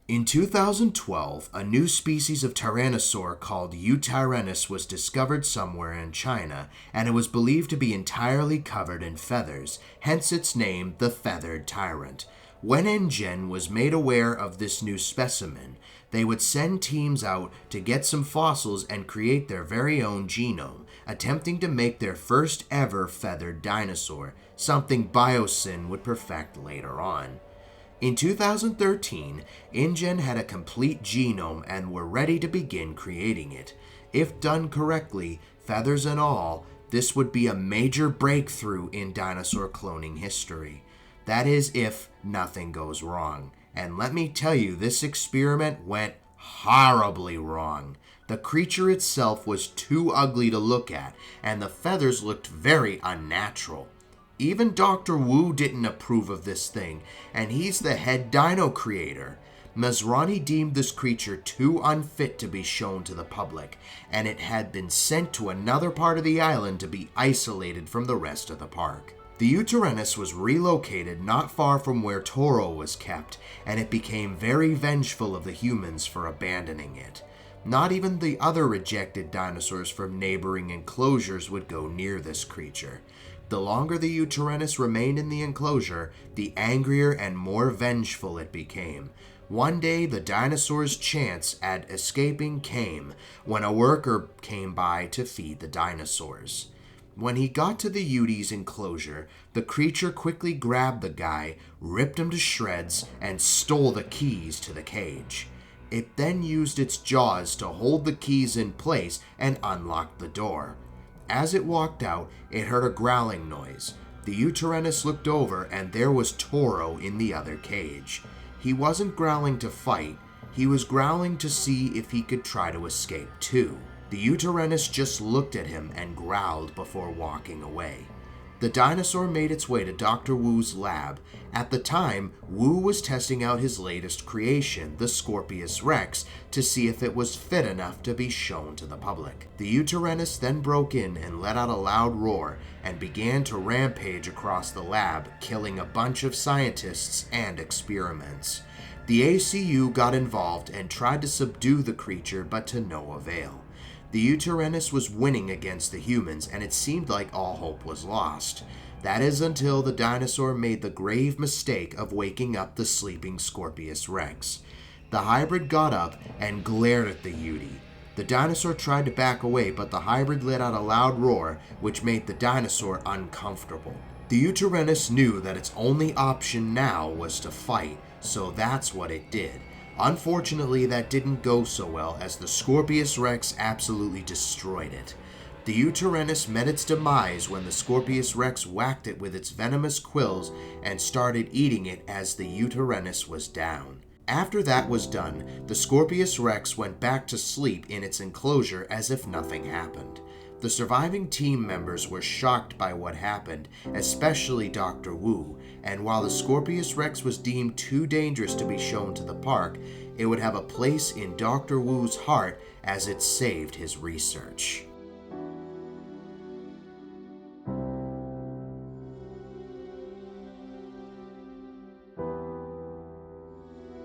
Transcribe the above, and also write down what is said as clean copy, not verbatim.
In 2012, a new species of Tyrannosaur called Yutyrannus was discovered somewhere in China, and it was believed to be entirely covered in feathers, hence its name, the feathered tyrant. When InGen was made aware of this new specimen, they would send teams out to get some fossils and create their very own genome, attempting to make their first ever feathered dinosaur, something Biosyn would perfect later on. In 2013, InGen had a complete genome and were ready to begin creating it. If done correctly, feathers and all, this would be a major breakthrough in dinosaur cloning history. That is, if nothing goes wrong. And let me tell you, this experiment went horribly wrong. The creature itself was too ugly to look at, and the feathers looked very unnatural. Even Dr. Wu didn't approve of this thing, and he's the head dino creator. Masrani deemed this creature too unfit to be shown to the public, and it had been sent to another part of the island to be isolated from the rest of the park. The Yutyrannus was relocated not far from where Toro was kept, and it became very vengeful of the humans for abandoning it. Not even the other rejected dinosaurs from neighboring enclosures would go near this creature. The longer the Yutyrannus remained in the enclosure, the angrier and more vengeful it became. One day, the dinosaur's chance at escaping came when a worker came by to feed the dinosaurs. When he got to the Yuty's enclosure, the creature quickly grabbed the guy, ripped him to shreds, and stole the keys to the cage. It then used its jaws to hold the keys in place and unlock the door. As it walked out, it heard a growling noise. The Yutyrannus looked over, and there was Toro in the other cage. He wasn't growling to fight, he was growling to see if he could try to escape too. The Yutyrannus just looked at him and growled before walking away. The dinosaur made its way to Dr. Wu's lab. At the time, Wu was testing out his latest creation, the Scorpius Rex, to see if it was fit enough to be shown to the public. The Yutyrannus then broke in and let out a loud roar and began to rampage across the lab, killing a bunch of scientists and experiments. The ACU got involved and tried to subdue the creature, but to no avail. The Yutyrannus was winning against the humans, and it seemed like all hope was lost. That is until the dinosaur made the grave mistake of waking up the sleeping Scorpius Rex. The hybrid got up and glared at the Yuty. The dinosaur tried to back away, but the hybrid let out a loud roar, which made the dinosaur uncomfortable. The Yutyrannus knew that its only option now was to fight, so that's what it did. Unfortunately, that didn't go so well, as the Scorpius Rex absolutely destroyed it. The Yutyrannus met its demise when the Scorpius Rex whacked it with its venomous quills and started eating it as the Yutyrannus was down. After that was done, the Scorpius Rex went back to sleep in its enclosure as if nothing happened. The surviving team members were shocked by what happened, especially Dr. Wu, and while the Scorpius Rex was deemed too dangerous to be shown to the park, it would have a place in Dr. Wu's heart as it saved his research.